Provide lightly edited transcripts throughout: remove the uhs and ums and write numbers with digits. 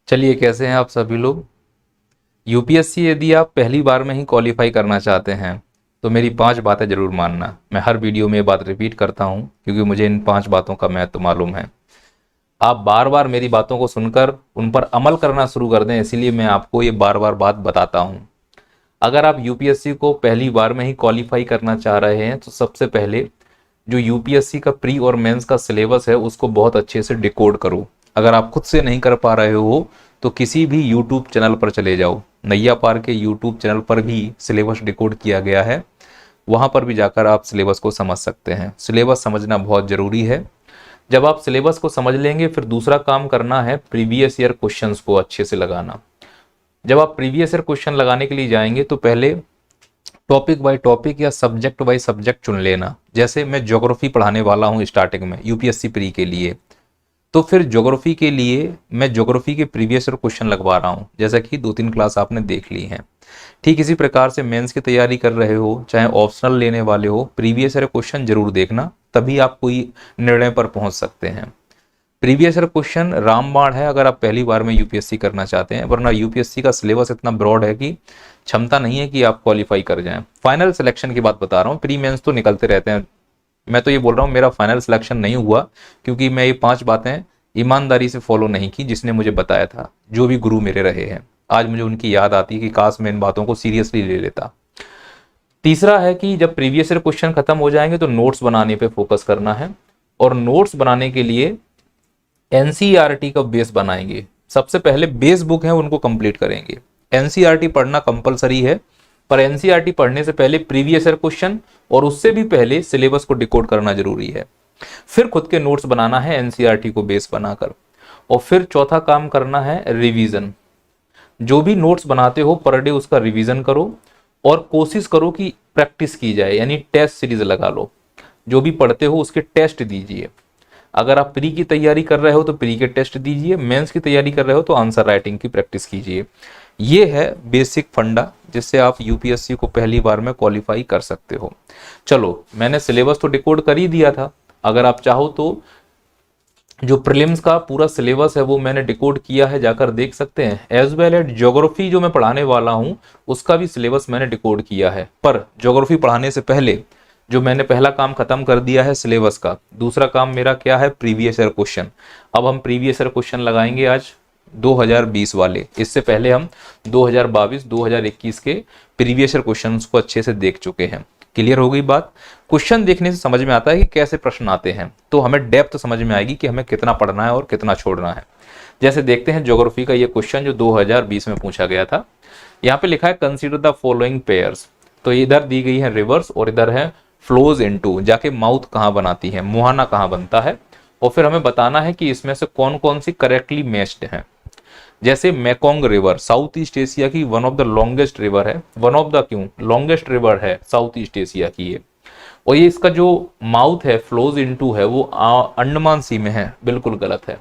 चलिए, कैसे हैं आप सभी लोग। यूपीएससी यदि आप पहली बार में ही क्वालिफाई करना चाहते हैं तो मेरी 5 बातें जरूर मानना। मैं हर वीडियो में ये बात रिपीट करता हूं क्योंकि मुझे इन 5 बातों का महत्व मालूम है। आप बार बार मेरी बातों को सुनकर उन पर अमल करना शुरू कर दें, इसीलिए मैं आपको ये बार बार बात बताता हूं। अगर आप यूपीएससी को पहली बार में ही क्वालिफाई करना चाह रहे हैं तो सबसे पहले जो यूपीएससी का प्री और मेंस का सिलेबस है उसको बहुत अच्छे से डिकोड करो। अगर आप खुद से नहीं कर पा रहे हो तो किसी भी यूट्यूब चैनल पर चले जाओ। नैया पार के यूट्यूब चैनल पर भी सिलेबस डिकोड किया गया है, वहां पर भी जाकर आप सिलेबस को समझ सकते हैं। सिलेबस समझना बहुत जरूरी है। जब आप सिलेबस को समझ लेंगे फिर दूसरा काम करना है प्रीवियस ईयर क्वेश्चंस को अच्छे से लगाना। जब आप प्रीवियस ईयर क्वेश्चन लगाने के लिए जाएंगे तो पहले टॉपिक बाय टॉपिक या सब्जेक्ट बाय सब्जेक्ट चुन लेना। जैसे मैं ज्योग्राफी पढ़ाने वाला हूं स्टार्टिंग में यूपीएससी प्री के लिए, तो फिर ज्योग्राफी के लिए मैं ज्योग्राफी के प्रीवियस ईयर क्वेश्चन लगवा रहा हूं, जैसा कि 2-3 क्लास आपने देख ली हैं। ठीक इसी प्रकार से मेंस की तैयारी कर रहे हो चाहे ऑप्शनल लेने वाले हो, प्रीवियस ईयर क्वेश्चन जरूर देखना, तभी आप कोई निर्णय पर पहुंच सकते हैं। प्रीवियस ईयर क्वेश्चन रामबाण है अगर आप पहली बार में यूपीएससी करना चाहते हैं, वरना यूपीएससी का सिलेबस इतना ब्रॉड है कि क्षमता नहीं है कि आप क्वालिफाई कर जाएं। फाइनल सिलेक्शन की बात बता रहा हूँ, प्री मेंस तो निकलते रहते हैं। मैं तो ये बोल रहा हूँ मेरा फाइनल सिलेक्शन नहीं हुआ क्योंकि मैं ये 5 बातें ईमानदारी से फॉलो नहीं की जिसने मुझे बताया था, जो भी गुरु मेरे रहे हैं। आज मुझे उनकी याद आती है कि काश मैं इन बातों को सीरियसली ले लेता। तीसरा है कि जब प्रीवियस ईयर क्वेश्चन खत्म हो जाएंगे तो नोट्स बनाने पे फोकस करना है, और नोट्स बनाने के लिए एनसीईआरटी का बेस बनाएंगे। सबसे पहले बेस बुक है उनको कंप्लीट करेंगे। एनसीईआरटी पढ़ना कंपलसरी है, पर एनसीईआरटी पढ़ने से पहले प्रीवियस ईयर क्वेश्चन और उससे भी पहले सिलेबस को डिकोड करना जरूरी है। फिर खुद के नोट्स बनाना है एनसीईआरटी को बेस बनाकर, और फिर चौथा काम करना है रिवीजन। जो भी नोट्स बनाते हो पर डे उसका रिवीजन करो और कोशिश करो कि प्रैक्टिस की जाए, यानी टेस्ट सीरीज लगा लो। जो भी पढ़ते हो उसके टेस्ट दीजिए। अगर आप प्री की तैयारी कर रहे हो तो प्री के टेस्ट दीजिए, मेंस की तैयारी कर रहे हो तो आंसर राइटिंग की प्रैक्टिस कीजिए। ये है बेसिक फंडा जिससे आप यूपीएससी को पहली बार में क्वालिफाई कर सकते हो। चलो, मैंने सिलेबस तो डिकोड कर ही दिया था। अगर आप चाहो तो जो प्रीलिम्स का पूरा सिलेबस है वो मैंने डिकोड किया है, जाकर देख सकते हैं। एज वेल एज ज्योग्राफी जो मैं पढ़ाने वाला हूं उसका भी सिलेबस मैंने डिकोड किया है। पर ज्योग्राफी पढ़ाने से पहले जो मैंने पहला काम खत्म कर दिया है सिलेबस का, दूसरा काम मेरा क्या है, प्रीवियस ईयर क्वेश्चन। अब हम प्रीवियस ईयर क्वेश्चन लगाएंगे आज 2020 वाले। इससे पहले हम 2022 2021 के प्रीवियस ईयर क्वेश्चंस को अच्छे से देख चुके हैं। क्लियर हो गई बात। क्वेश्चन देखने से समझ में आता है कि कैसे प्रश्न आते हैं, तो हमें डेप्थ समझ में आएगी कि हमें कितना पढ़ना है और कितना छोड़ना है। जैसे देखते हैं ज्योग्राफी का ये क्वेश्चन जो 2020 में पूछा गया था। यहाँ पे लिखा है कंसीडर द फॉलोइंग पेयर्स। तो इधर दी गई है रिवर्स और इधर है फ्लोज इनटू, जाके माउथ कहाँ बनाती है, मुहाना कहाँ बनता है, और फिर हमें बताना है कि इसमें से कौन कौन सी करेक्टली मैच्ड है। जैसे Mekong river south east Asia की one of the longest river है। वन ऑफ द क्यों, लॉन्गेस्ट रिवर है साउथ ईस्ट एशिया की ये। और ये इसका जो माउथ है फ्लोज इनटू है वो अंडमान सी में है, बिल्कुल गलत है।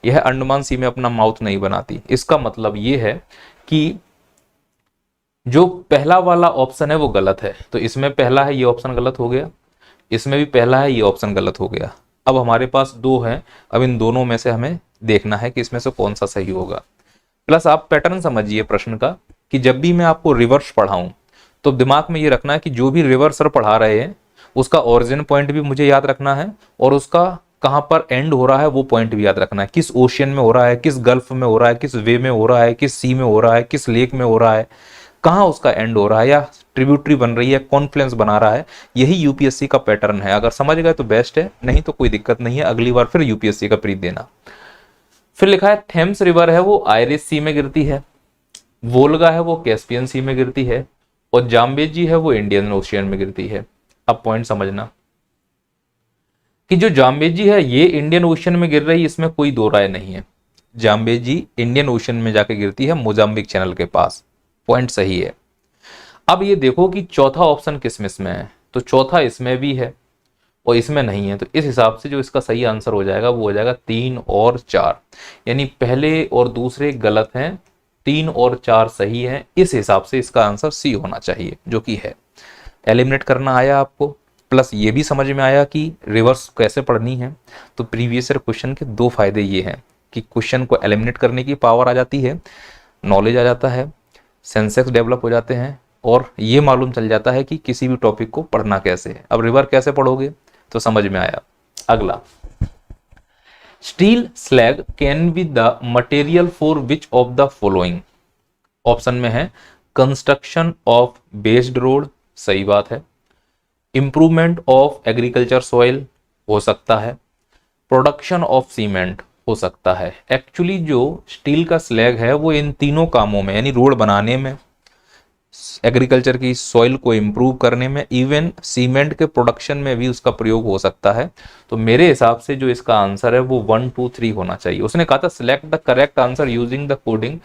यह अंडमान सी में अपना माउथ नहीं बनाती। इसका मतलब ये है कि जो पहला वाला ऑप्शन है वो गलत है, तो इसमें पहला है ये ऑप्शन गलत हो गया, इसमें भी पहला है ये ऑप्शन गलत हो गया। अब हमारे पास 2 हैं, अब इन दोनों में से हमें देखना है कि इसमें से कौन सा सही होगा। प्लस आप पैटर्न समझिए प्रश्न का कि जब भी मैं आपको रिवर्स पढ़ाऊं तो दिमाग में ये रखना है कि जो भी रिवर्स सर पढ़ा रहे हैं उसका ओरिजिन पॉइंट भी मुझे याद रखना है, और उसका कहां पर एंड हो रहा है वो पॉइंट भी याद रखना है। किस ओशियन में हो रहा है, किस गल्फ में हो रहा है, किस वे में हो रहा है, किस सी में हो रहा है, किस लेक में हो रहा है, कहाँ उसका एंड हो रहा है, या ट्रिब्यूटरी बन रही है, कॉन्फ्लुएंस बना रहा है। यही यूपीएससी का पैटर्न है। अगर समझ गए तो बेस्ट है, नहीं तो कोई दिक्कत नहीं है, अगली बार फिर यूपीएससी का प्री देना। फिर लिखा है थेम्स रिवर है वो आयरिश सी में गिरती है, वोल्गा है वो कैस्पियन सी में गिरती है, और जाम्बेजी है वो इंडियन ओशियन में गिरती है। अब पॉइंट समझना कि जो जाम्बेजी है ये इंडियन ओशियन में गिर रही है, इसमें कोई दो राय नहीं है। जाम्बेजी इंडियन ओशियन में जाके गिरती है मोजाम्बिक चैनल के पास, पॉइंट सही है। अब ये देखो कि चौथा ऑप्शन किसमें में है, तो चौथा इसमें भी है और इसमें नहीं है, तो इस हिसाब से जो इसका सही आंसर हो जाएगा वो हो जाएगा 3 और 4, यानी पहले और दूसरे गलत हैं, 3 और 4 सही हैं। इस हिसाब से इसका आंसर सी होना चाहिए, जो कि है। एलिमिनेट करना आया आपको, प्लस ये भी समझ में आया कि रिवर्स कैसे पढ़नी है। तो प्रीवियस ईयर क्वेश्चन के 2 फायदे ये हैं कि क्वेश्चन को एलिमिनेट करने की पावर आ जाती है, नॉलेज आ जाता है, सेंसेक्स डेवलप हो जाते हैं, और ये मालूम चल जाता है कि किसी भी टॉपिक को पढ़ना कैसे है। अब रिवर कैसे पढ़ोगे तो समझ में आया। अगला, steel slag can be the material for which of the following. Option में है कंस्ट्रक्शन ऑफ बेस्ड रोड, सही बात है। इंप्रूवमेंट ऑफ एग्रीकल्चर सॉइल, हो सकता है। प्रोडक्शन ऑफ सीमेंट, हो सकता है। एक्चुअली जो स्टील का स्लैग है वो इन तीनों कामों में, यानी रोड बनाने में, एग्रीकल्चर की सॉइल को इम्प्रूव करने में, इवन सीमेंट के प्रोडक्शन में भी उसका प्रयोग हो सकता है। तो मेरे हिसाब से जो इसका आंसर है वो 1 2 3 होना चाहिए। उसने कहा था select the correct answer using the coding,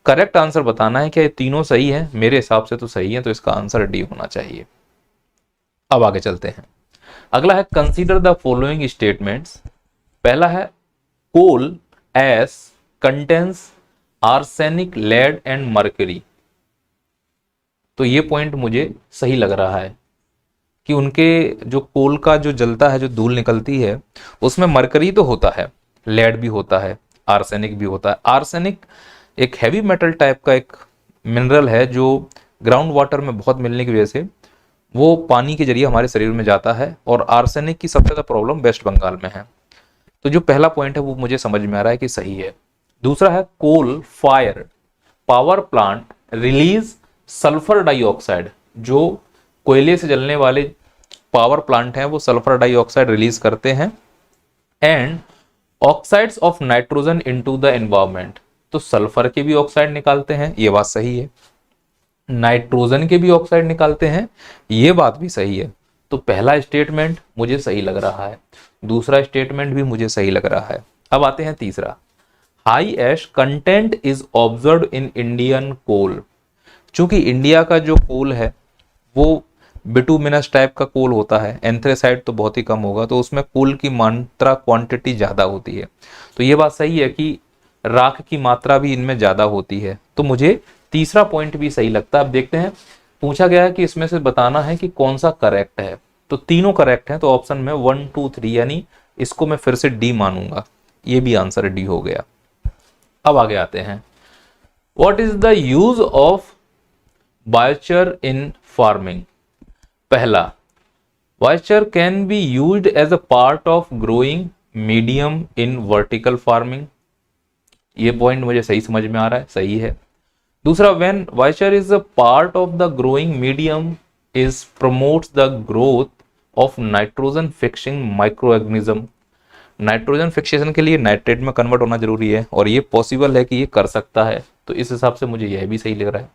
correct answer बताना है क्या ये तीनों सही है। मेरे हिसाब से तो सही है, तो इसका आंसर डी होना चाहिए। अब आगे चलते हैं। अगला है कंसीडर द फॉलोइंग स्टेटमेंट्स। पहला है coal ash contains arsenic, lead and mercury. तो ये पॉइंट मुझे सही लग रहा है कि उनके जो कोल का जो जलता है, जो धूल निकलती है, उसमें मरकरी तो होता है, लेड भी होता है, आर्सेनिक भी होता है। आर्सेनिक एक हैवी मेटल टाइप का एक मिनरल है जो ग्राउंड वाटर में बहुत मिलने की वजह से वो पानी के जरिए हमारे शरीर में जाता है, और आर्सेनिक की सबसे ज़्यादा प्रॉब्लम वेस्ट बंगाल में है। तो जो पहला पॉइंट है वो मुझे समझ में आ रहा है कि सही है। दूसरा है coal fire power plant release sulphur dioxide. जो कोयले से जलने वाले पावर प्लांट हैं वो सल्फर डाइऑक्साइड रिलीज करते हैं। And oxides of nitrogen into the environment, तो सल्फर के भी ऑक्साइड निकालते हैं, ये बात सही है। नाइट्रोजन के भी ऑक्साइड निकालते हैं, ये बात भी सही है। तो पहला स्टेटमेंट मुझे सही लग रहा है, दूसरा स्टेटमेंट भी मुझे सही लग रहा है। अब आते हैं तीसरा, high ash content is observed in Indian coal. चूंकि इंडिया का जो कोल है वो बिटुमिनस टाइप का कोल होता है, एंथ्रेसाइड तो बहुत ही कम होगा, तो उसमें कोल की मात्रा क्वांटिटी ज़्यादा होती है। तो ये बात सही है कि राख की मात्रा भी इनमें ज़्यादा होती है। तो मुझे तीसरा पॉइंट भी सही लगता है। अब देखते हैं, पूछा गया है कि इसमें से बताना है कि कौन सा करेक्ट है, तो तीनों करेक्ट हैं। तो ऑप्शन में 1 2 3, यानी इसको मैं फिर से डी मानूंगा, ये भी आंसर डी हो गया। अब आगे आते हैं, what is the use of biochar in farming. पहला, biochar can be used as a part of growing medium in vertical farming. ये पॉइंट मुझे सही समझ में आ रहा है, सही है। दूसरा, when biochar is a part of the growing medium is promotes the growth of nitrogen fixing microorganism. Nitrogen fixation के लिए नाइट्रेट में कन्वर्ट होना जरूरी है, और ये पॉसिबल है कि ये कर सकता है, तो इस हिसाब से मुझे यह भी सही लग रहा है।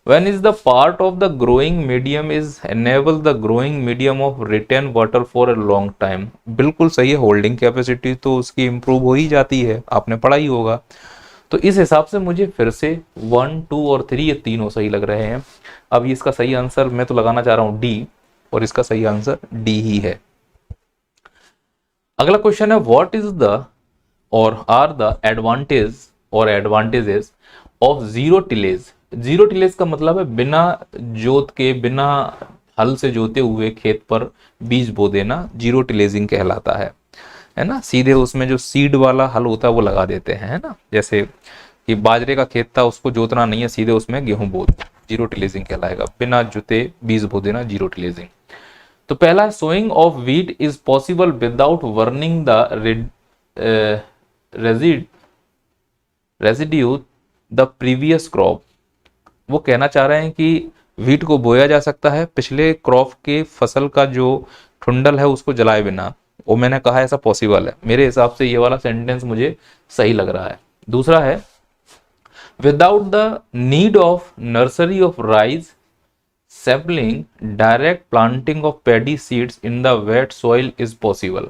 When is the part of the growing medium is enable the growing medium of retain water for a long time। बिल्कुल सही है, होल्डिंग कैपेसिटी तो उसकी इंप्रूव हो ही जाती है, आपने पढ़ा ही होगा। तो इस हिसाब से मुझे फिर से 1 2 और 3 ये तीनों सही लग रहे हैं। अब इसका सही आंसर मैं तो लगाना चाह रहा हूं डी, और इसका सही आंसर डी ही है। अगला क्वेश्चन है, व्हाट इज द और आर द एडवांटेज और advantages of zero tillage. Zero tillage का मतलब है बिना जोत के, बिना हल से जोते हुए खेत पर बीज बो देना, जीरो टिलेजिंग कहलाता है ना। सीधे उसमें जो सीड वाला हल होता है वो लगा देते हैं, है ना। जैसे कि बाजरे का खेत था, उसको जोतना नहीं है, सीधे उसमें गेहूं बो, जीरो टिलेजिंग कहलाएगा। बिना जुते बीज बो देना, जीरो टिलेजिंग। तो पहला है, sowing of wheat is possible without burning the residue the previous crop. वो कहना चाह रहे हैं कि व्हीट को बोया जा सकता है पिछले क्रॉप के फसल का जो ठुंडल है उसको जलाए बिना, वो मैंने कहा ऐसा पॉसिबल है। मेरे हिसाब से ये वाला सेंटेंस मुझे सही लग रहा है। दूसरा है, without the need of nursery of rice sapling direct planting of paddy seeds in the wait soil is possible.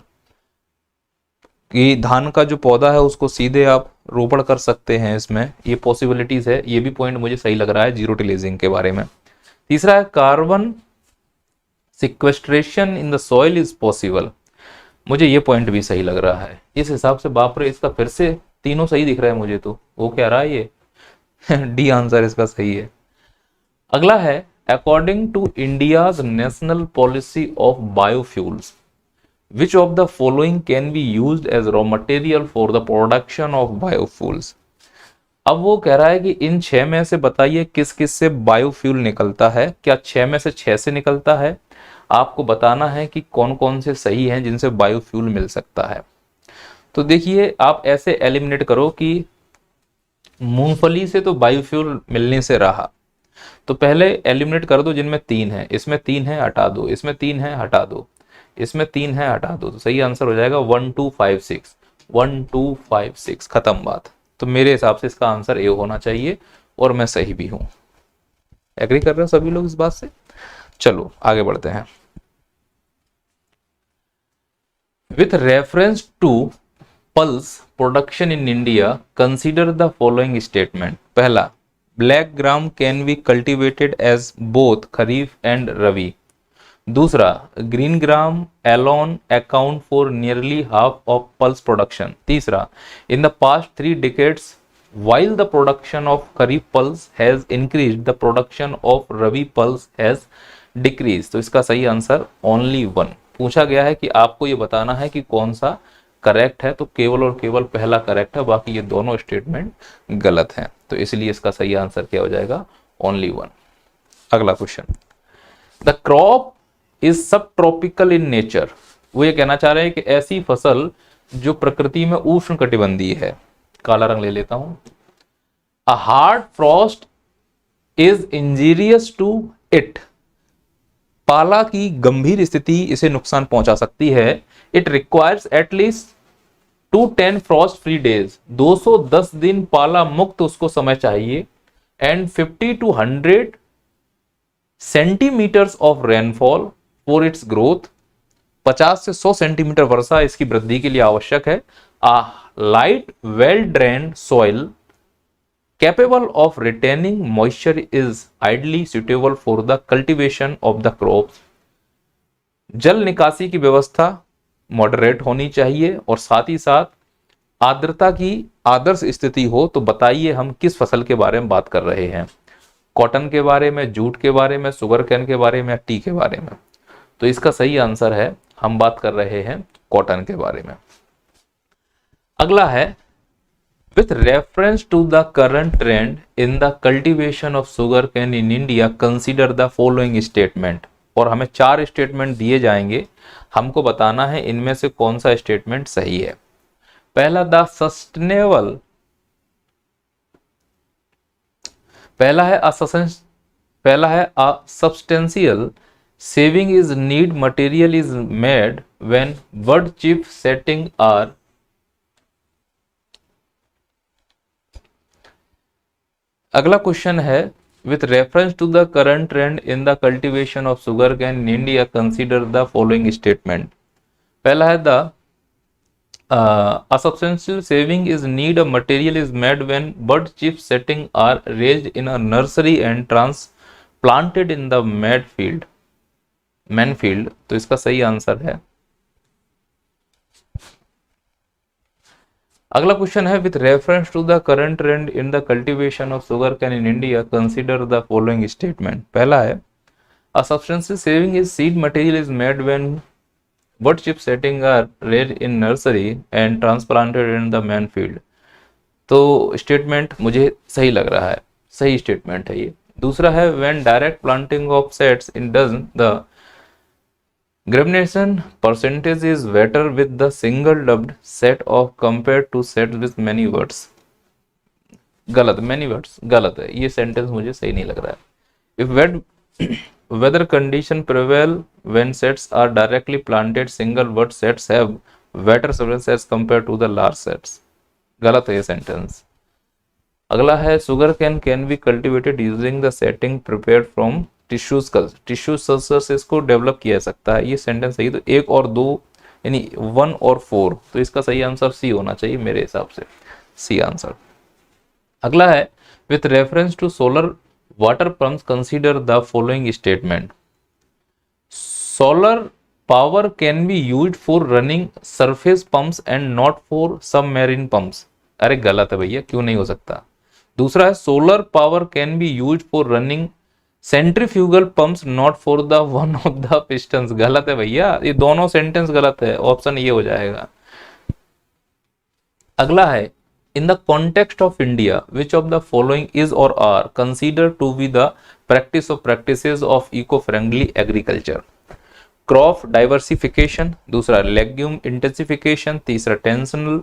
कि धान का जो पौधा है उसको सीधे आप रोपण कर सकते हैं, इसमें ये पॉसिबिलिटीज है। ये भी पॉइंट मुझे सही लग रहा है जीरो टिलेजिंग के बारे में। तीसरा है, carbon sequestration in the soil is possible. मुझे ये पॉइंट भी सही लग रहा है। इस हिसाब से बाप रे, इसका फिर से तीनों सही दिख रहा है मुझे। तो वो कह रहा है ये डी आंसर इसका सही है। अगला है, according to India's national policy of biofuels. Which of the following can be used as raw material for the production of biofuels. अब वो कह रहा है कि इन 6 में से बताइए किस किस से बायोफ्यूल निकलता है। क्या 6 में से 6 से निकलता है? आपको बताना है कि कौन कौन से सही हैं जिनसे बायोफ्यूल मिल सकता है। तो देखिए, आप ऐसे एलिमिनेट करो कि मूंगफली से तो बायोफ्यूल मिलने से रहा, तो पहले एलिमिनेट कर दो जिनमें 3 है। इसमें 3 है, हटा दो। इसमें 3 है, हटा दो। इसमें 3 है, हटा दो। तो सही आंसर हो जाएगा 1 2 5 6। 1 2 5 6, खत्म बात। तो मेरे हिसाब से इसका आंसर ए होना चाहिए और मैं सही भी हूं। एग्री कर रहे हो सभी लोग इस बात से? चलो आगे बढ़ते हैं। With reference to pulse production in India consider the following statement. पहला, black gram can be cultivated as both kharif and rabi. दूसरा, green gram alone account for nearly half of pulse production. तीसरा, in the past 3 decades while the production of kharif pulse has increased, the production of rabi pulse has decreased। तो इसका सही answer only 1 पूछा गया है कि आपको ये बताना है कि कौन सा करेक्ट है। तो केवल और केवल पहला करेक्ट है, बाकी ये दोनों स्टेटमेंट गलत हैं। तो इसलिए इसका सही आंसर क्या हो जाएगा? ओनली 1। अगला क्वेश्चन, द क्रॉप इज सब ट्रॉपिकल इन नेचर। वो ये कहना चाह रहे हैं कि ऐसी फसल जो प्रकृति में उष्ण कटिबंधीय है। काला रंग ले लेता हूं। A hard frost is injurious to it. पाला की गंभीर स्थिति इसे नुकसान पहुंचा सकती है। It requires at least 210 frost free days. 210 दिन पाला मुक्त उसको समय चाहिए। And 50 to 100 centimetres of rainfall for its growth. 50 से 100 सेंटीमीटर वर्षा इसकी वृद्धि के लिए आवश्यक है। A light well drained soil capable of retaining moisture is ideally suitable for the cultivation of the crops। जल निकासी की व्यवस्था मॉडरेट होनी चाहिए और साथ ही साथ आर्द्रता की आदर्श स्थिति हो। तो बताइए हम किस फसल के बारे में बात कर रहे हैं? कॉटन के बारे में, जूट के बारे में, शुगर कैन के बारे में, या टी के बारे में? तो इसका सही आंसर है, हम बात कर रहे हैं कॉटन के बारे में। अगला है, with reference to the current trend in the cultivation of sugarcane in India consider the following statement। और हमें 4 स्टेटमेंट दिए जाएंगे, हमको बताना है इनमें से कौन सा स्टेटमेंट सही है। पहला, द सस्टेनेबल, पहला है a substantial saving is need material is made when bird chip setting are. अगला क्वेश्चन है, with reference to the current trend in the cultivation of sugar cane in India consider the following statement. पहला है, द a substantial saving is need a material is made when bud chip setting are raised in a nursery and transplanted in the main field। तो इसका सही answer है। अगला question है, with reference to the current trend in the cultivation of sugar cane in India consider the following statement. पहला है, a substantial saving is seed material is made when bud chip setting are raised in nursery and transplanted in the main field। तो statement मुझे सही लग रहा है, सही statement है ये। दूसरा है, when direct planting of sets in dozen the germination percentage is better with the single dubbed set of compared to sets with many words। गलत, many words गलत है, ये सेंटेंस मुझे सही नहीं लग रहा है। if weather condition prevail when sets are directly planted, single word sets have better survival as compared to the large sets। गलत है ये सेंटेंस। अगला है, sugar cane be cultivated using the setting prepared from tissues culture से इसको develop किया जा सकता है। ये सेंटेंस सही। तो 1 और 2 यानी 1 और 4, तो इसका सही आंसर सी होना चाहिए मेरे हिसाब से, सी आंसर। अगला है, with reference to solar water pumps consider the following statement। solar power can be used for running surface pumps and not for submarine pumps। अरे गलत है भैया, क्यों नहीं हो सकता? दूसरा है, solar power can be used for running centrifugal pumps not for the one of the pistons, गलत है भैया, ये दोनों सेंटेंस गलत है, ऑप्शन ये हो जाएगा। अगला है, in the context of India which of the following is or are considered to be the practice of practices of eco friendly agriculture. Crop diversification, दूसरा लेग्यूम इंटेंसिफिकेशन, तीसरा टेंशनल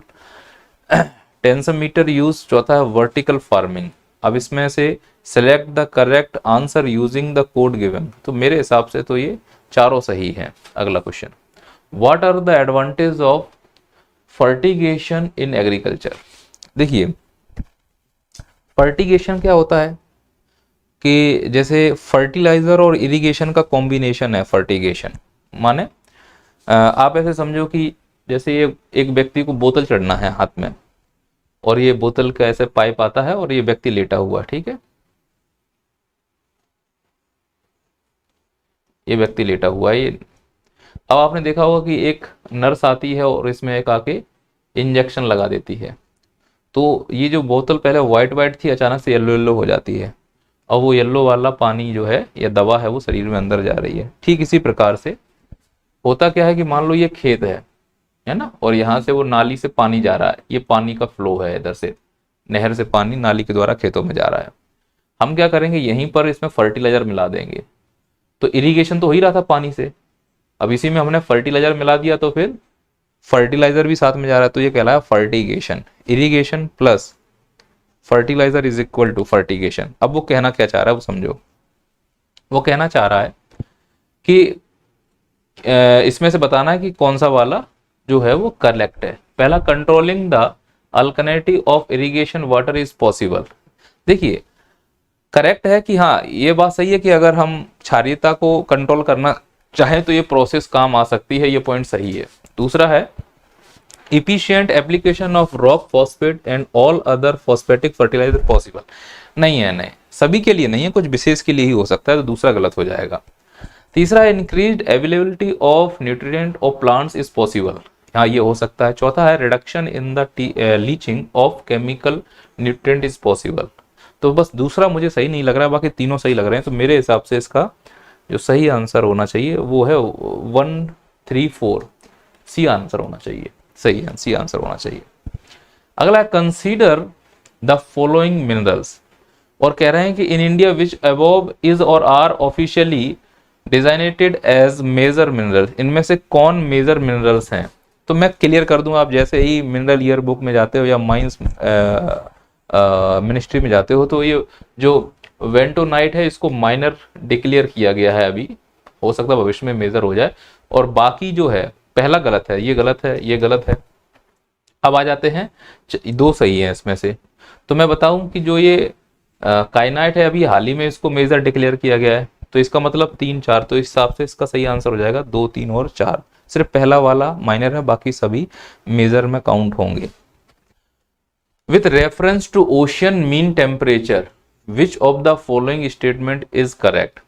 टेंसमीटर यूज, चौथा है vertical farming. अब इसमें से select the correct answer using the code given, तो मेरे हिसाब से तो ये चारों सही हैं। अगला question, what are the advantage of fertigation in agriculture. देखिए फर्टिगेशन क्या होता है कि जैसे फर्टिलाइजर और इरिगेशन का कॉम्बिनेशन है फर्टिगेशन, माने आप ऐसे समझो कि जैसे ये एक व्यक्ति को बोतल चढ़ना है हाथ में, और ये बोतल का ऐसे पाइप आता है और ये व्यक्ति लेटा हुआ, ठीक है, ये व्यक्ति लेटा हुआ है। ये अब आपने देखा होगा कि एक नर्स आती है और इसमें एक आके इंजेक्शन लगा देती है, तो ये जो बोतल पहले वाइट वाइट थी अचानक से येलो येलो हो जाती है, और वो येलो वाला पानी जो है या दवा है वो शरीर में अंदर जा रही है। ठीक इसी प्रकार से होता क्या है कि मान लो ये खेत है ना, और यहाँ से वो नाली से पानी जा रहा है, ये पानी का फ्लो है, इधर से नहर से पानी नाली के द्वारा खेतों में जा रहा है। हम क्या करेंगे, यहीं पर इसमें फर्टिलाइजर मिला देंगे, तो इरिगेशन तो हो ही रहा था पानी से, अब इसी में हमने फर्टिलाइजर मिला दिया तो फिर फर्टिलाइजर भी साथ में जा रहा है, तो ये कहलाया fertigation. Irrigation plus fertiliser is equal to fertigation. अब वो कहना क्या चाह रहा है वो समझो, वो कहना चाह रहा है कि इसमें से बताना है कि कौन सा वाला जो है वो करेक्ट है। पहला, controlling the alkalinity of irrigation water is possible. देखिए करेक्ट है कि हाँ ये बात सही है कि अगर हम क्षारीयता को कंट्रोल करना चाहें तो ये प्रोसेस काम आ सकती है, ये पॉइंट सही है। दूसरा है, efficient application of rock phosphate and all other phosphatic fertiliser possible. नहीं है, नहीं, सभी के लिए नहीं है, कुछ विशेष के लिए ही हो सकता है, तो दूसरा गलत हो जाएगा। तीसरा है, increased availability of nutrient of plants is possible. हाँ ये हो सकता है। चौथा है, reduction in the leaching of chemical nutrient is possible. तो बस दूसरा मुझे सही नहीं लग रहा है, बाकी तीनों सही लग रहे हैं, तो मेरे हिसाब से इसका जो सही आंसर होना चाहिए वो है 1, 3, 4 सी आंसर होना चाहिए, सही है, सी आंसर होना चाहिए। अगला, कंसीडर द फॉलोइंग मिनरल्स, और कह रहे हैं कि in India which above is or are officially designated as major minerals, इनमें से कौन मेजर मिनरल्स हैं। तो मैं क्लियर कर दूं, आप जैसे ही मिनरल ईयर बुक में जाते हो या माइंस मिनिस्ट्री में जाते हो, तो ये जो वेंटोनाइट है इसको माइनर डिक्लेयर किया गया है, अभी हो सकता है भविष्य में मेजर हो जाए, और बाकी जो है पहला गलत है, ये गलत है, ये गलत है। अब आ जाते हैं, दो सही है इसमें से। तो मैं बताऊं कि जो ये काइनाइट है अभी हाल ही में इसको मेजर डिक्लेयर किया गया है, तो इसका मतलब 3, 4, तो इस हिसाब से इसका सही आंसर हो जाएगा 2, 3 और 4। सिर्फ पहला वाला माइनर है, बाकी सभी मेजर में काउंट होंगे। With reference to ocean mean temperature which of the following statement is correct.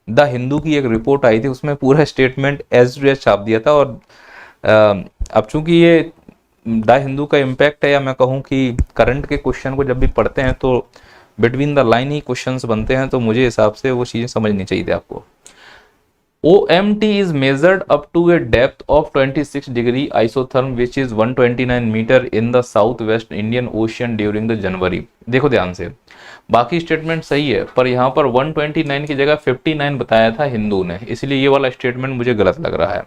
The Hindu की एक रिपोर्ट आई थी, उसमें पूरा स्टेटमेंट एज टू एज छाप दिया था, और अब चूंकि ये द हिंदू का इम्पैक्ट है, या मैं कहूँ कि करंट के क्वेश्चन को जब भी पढ़ते हैं तो between the line he questions बनते हैं, तो मुझे हिसाब से वो चीज़ें समझनी चाहिए थी आपको। OMT is measured up to a depth of 26 degree isotherm which is 129 meter in the southwest Indian Ocean during the January। देखो ध्यान से, बाकी स्टेटमेंट सही है, पर यहाँ पर 129 की जगह 59 बताया था हिंदू ने, इसलिए ये वाला स्टेटमेंट मुझे गलत लग रहा है।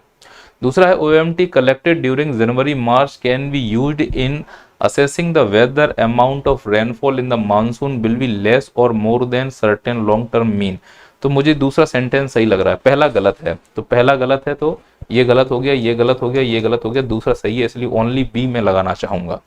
दूसरा है, OMT collected during January March can be used in assessing the whether amount of rainfall in the monsoon will be less or more than certain long term mean। तो मुझे दूसरा सेंटेंस सही लग रहा है, पहला गलत है, तो पहला गलत है, तो ये गलत हो गया, ये गलत हो गया, ये गलत हो गया, दूसरा सही है, इसलिए ओनली बी में लगाना चाहूंगा।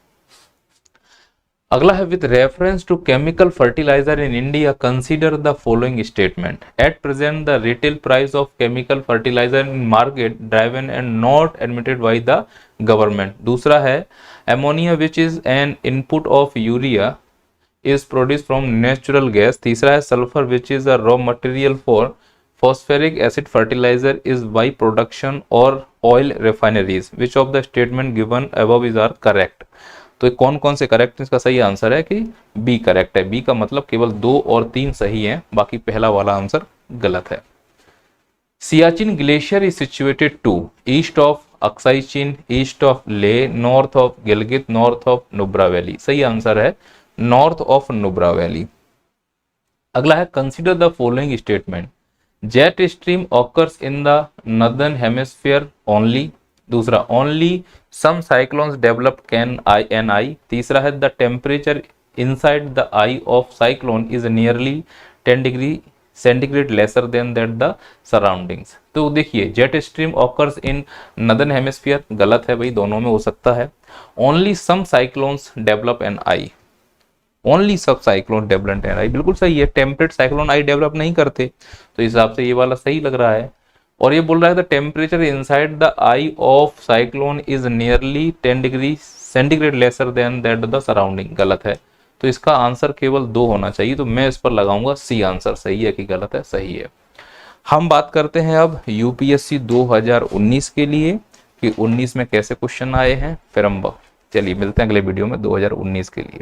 अगला है, with reference to chemical fertilizer in India consider the following statement. At present the retail price of chemical fertilizer in market driven and not admitted by the government. दूसरा है, ammonia which is an input of urea is produced from natural gas। तीसरा है, sulfur which is a raw material for phosphoric acid fertilizer is by production or oil refineries। which of the statement given above is are correct। तो कौन कौन से correct, इसका सही answer है कि बी करेक्ट है। बी का मतलब केवल 2 और 3 सही हैं, बाकी पहला वाला आंसर गलत है। Siachen glacier is situated to east of Aksai Chin, east of Leh, north of Gilgit, north of Nubra valley. सही आंसर है नॉर्थ ऑफ नुब्रा वैली। अगला है consider the following statement, jet stream occurs in the northern hemisphere only. दूसरा, only some cyclones develop can eye an eye. तीसरा है the temperature inside the eye of cyclone is nearly 10 degree centigrade lesser than that the surroundings. तो देखिए, jet stream occurs in northern hemisphere गलत है भाई, दोनों में हो सकता है। Only some cyclones develop an eye, only sub cyclone develop an eye बिल्कुल सही है। टेम्परेट साइक्लोन आई डेवलप नहीं करते, तो इस हिसाब से ये वाला सही लग रहा है। और ये बोल रहा है the temperature inside the eye of cyclone is nearly 10 degree centigrade lesser than that the surrounding, गलत है। तो इसका आंसर केवल 2 होना चाहिए, तो मैं इस पर लगाऊंगा सी आंसर। सही है कि गलत है? सही है। हम बात करते हैं अब यूपीएससी 2019 के लिए कि 19 में कैसे क्वेश्चन आए हैं, फिर हम चलिए मिलते हैं अगले वीडियो में 2019 के लिए।